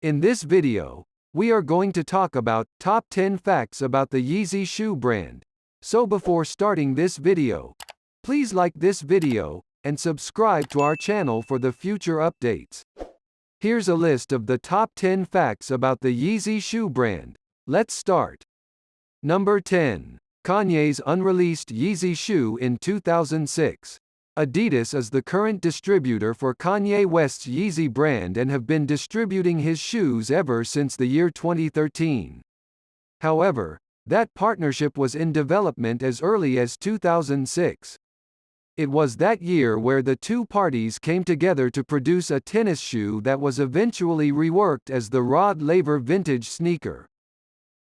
In this video, we are going to talk about top 10 facts about the Yeezy shoe brand. So before starting this video, please like this video and subscribe to our channel for the future updates. Here's a list of the top 10 facts about the Yeezy shoe brand. Let's start. Number 10. Kanye's unreleased Yeezy shoe in 2006. Adidas is the current distributor for Kanye West's Yeezy brand and have been distributing his shoes ever since the year 2013. However, that partnership was in development as early as 2006. It was that year where the two parties came together to produce a tennis shoe that was eventually reworked as the Rod Laver vintage sneaker.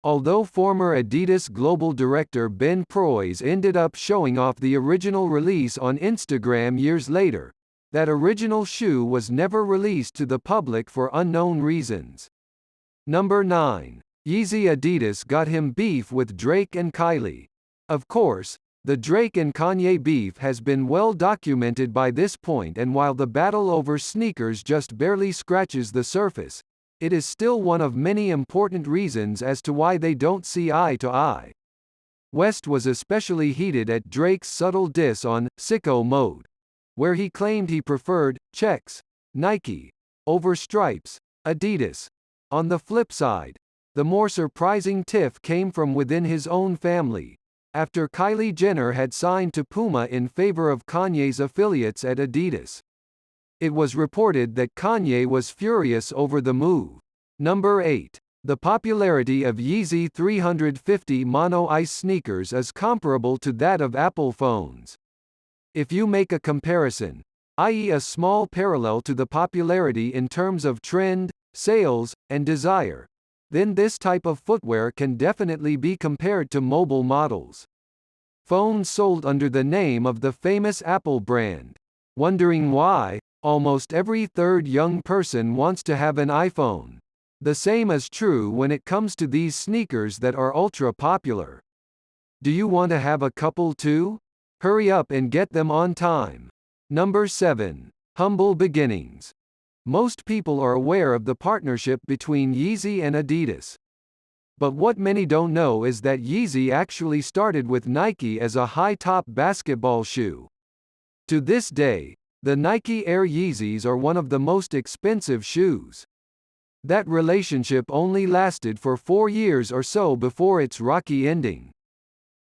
Although former Adidas global director Ben Proys ended up showing off the original release on Instagram years later, that original shoe was never released to the public for unknown reasons. Number 9. Yeezy Adidas got him beef with Drake and Kylie. Of course, the Drake and Kanye beef has been well documented by this point, and while the battle over sneakers just barely scratches the surface, it is still one of many important reasons as to why they don't see eye to eye. West was especially heated at Drake's subtle diss on "Sicko Mode," where he claimed he preferred checks, Nike, over stripes, Adidas. On the flip side, the more surprising tiff came from within his own family, after Kylie Jenner had signed to Puma in favor of Kanye's affiliates at Adidas. It was reported that Kanye was furious over the move. Number 8. The popularity of Yeezy 350 Mono Ice sneakers is comparable to that of Apple phones. If you make a comparison, i.e. a small parallel to the popularity in terms of trend, sales, and desire, then this type of footwear can definitely be compared to mobile models. Phones sold under the name of the famous Apple brand. Wondering why? Almost every third young person wants to have an iPhone. The same is true when it comes to these sneakers that are ultra popular. Do you want to have a couple too? Hurry up and get them on time. Number 7. Humble beginnings. Most people are aware of the partnership between Yeezy and Adidas. But what many don't know is that Yeezy actually started with Nike as a high-top basketball shoe. To this day, the Nike Air Yeezys are one of the most expensive shoes. That relationship only lasted for 4 years or so before its rocky ending.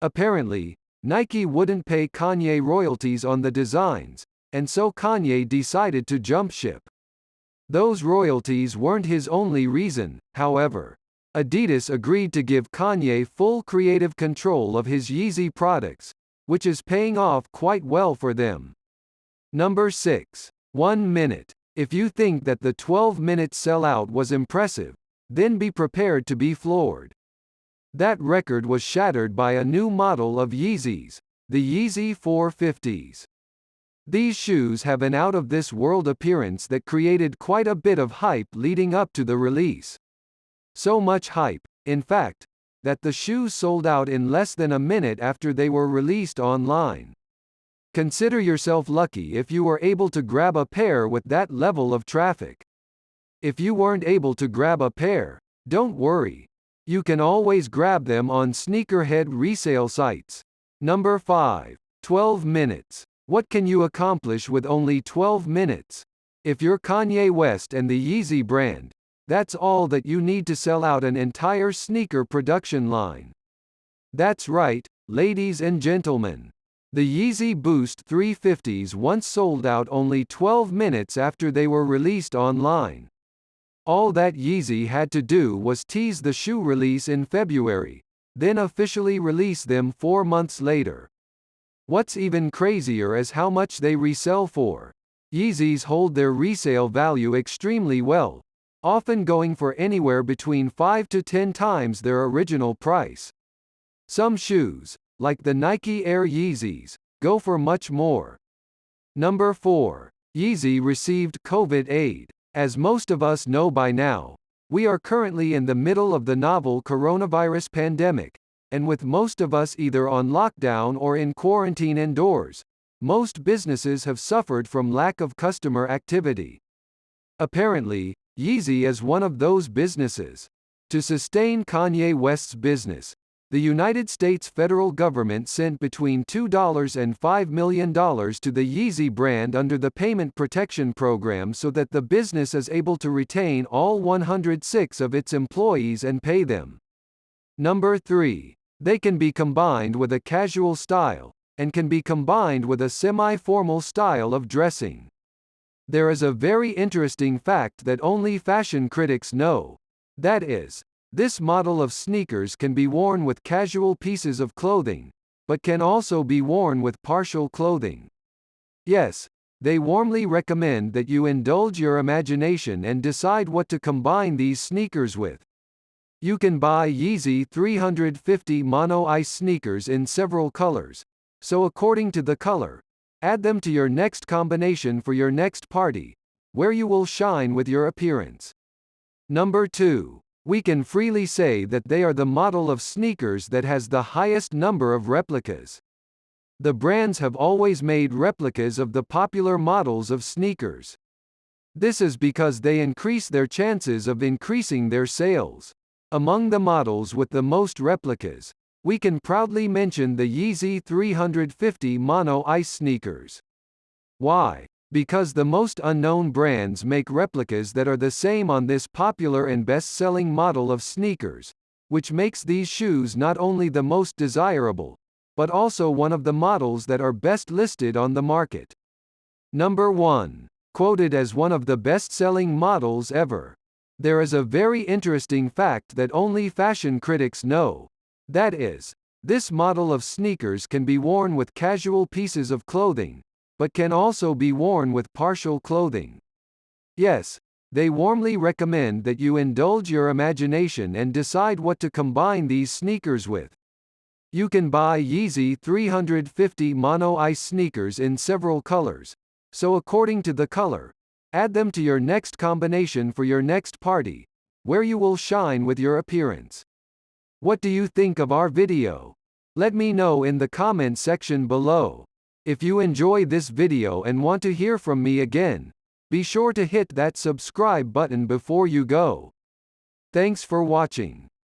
Apparently, Nike wouldn't pay Kanye royalties on the designs, and so Kanye decided to jump ship. Those royalties weren't his only reason, however. Adidas agreed to give Kanye full creative control of his Yeezy products, which is paying off quite well for them. Number 6. 1 minute. If you think that the 12-minute sellout was impressive, then be prepared to be floored. That record was shattered by a new model of Yeezys, the Yeezy 450s. These shoes have an out-of-this-world appearance that created quite a bit of hype leading up to the release. So much hype, in fact, that the shoes sold out in less than a minute after they were released online. Consider yourself lucky if you were able to grab a pair with that level of traffic. If you weren't able to grab a pair, don't worry. You can always grab them on sneakerhead resale sites. Number 5. 12 minutes. What can you accomplish with only 12 minutes? If you're Kanye West and the Yeezy brand, that's all that you need to sell out an entire sneaker production line. That's right, ladies and gentlemen. The Yeezy Boost 350s once sold out only 12 minutes after they were released online. All that Yeezy had to do was tease the shoe release in February, then officially release them 4 months later. What's even crazier is how much they resell for. Yeezys hold their resale value extremely well, often going for anywhere between 5 to 10 times their original price. Some shoes, like the Nike Air Yeezys, go for much more. Number 4. Yeezy received COVID aid. As most of us know by now, we are currently in the middle of the novel coronavirus pandemic, and with most of us either on lockdown or in quarantine indoors, most businesses have suffered from lack of customer activity. Apparently, Yeezy is one of those businesses. To sustain Kanye West's business, the United States federal government sent between $2 and $5 million to the Yeezy brand under the Payment Protection Program so that the business is able to retain all 106 of its employees and pay them. Number 3. They can be combined with a casual style, and can be combined with a semi-formal style of dressing. There is a very interesting fact that only fashion critics know. That is, this model of sneakers can be worn with casual pieces of clothing, but can also be worn with partial clothing. Yes, they warmly recommend that you indulge your imagination and decide what to combine these sneakers with. You can buy Yeezy 350 Mono Ice sneakers in several colors, so according to the color, add them to your next combination for your next party, where you will shine with your appearance. Number 2. We can freely say that they are the model of sneakers that has the highest number of replicas. The brands have always made replicas of the popular models of sneakers. This is because they increase their chances of increasing their sales. Among the models with the most replicas, we can proudly mention the Yeezy 350 Mono Ice sneakers. Why? Because the most unknown brands make replicas that are the same on this popular and best-selling model of sneakers, which makes these shoes not only the most desirable, but also one of the models that are best listed on the market. Number 1. Quoted as one of the best-selling models ever. There is a very interesting fact that only fashion critics know. That is, this model of sneakers can be worn with casual pieces of clothing, but can also be worn with partial clothing. Yes, they warmly recommend that you indulge your imagination and decide what to combine these sneakers with. You can buy Yeezy 350 Mono Ice sneakers in several colors, so according to the color, add them to your next combination for your next party, where you will shine with your appearance. What do you think of our video? Let me know in the comment section below. If you enjoy this video and want to hear from me again, be sure to hit that subscribe button before you go. Thanks for watching.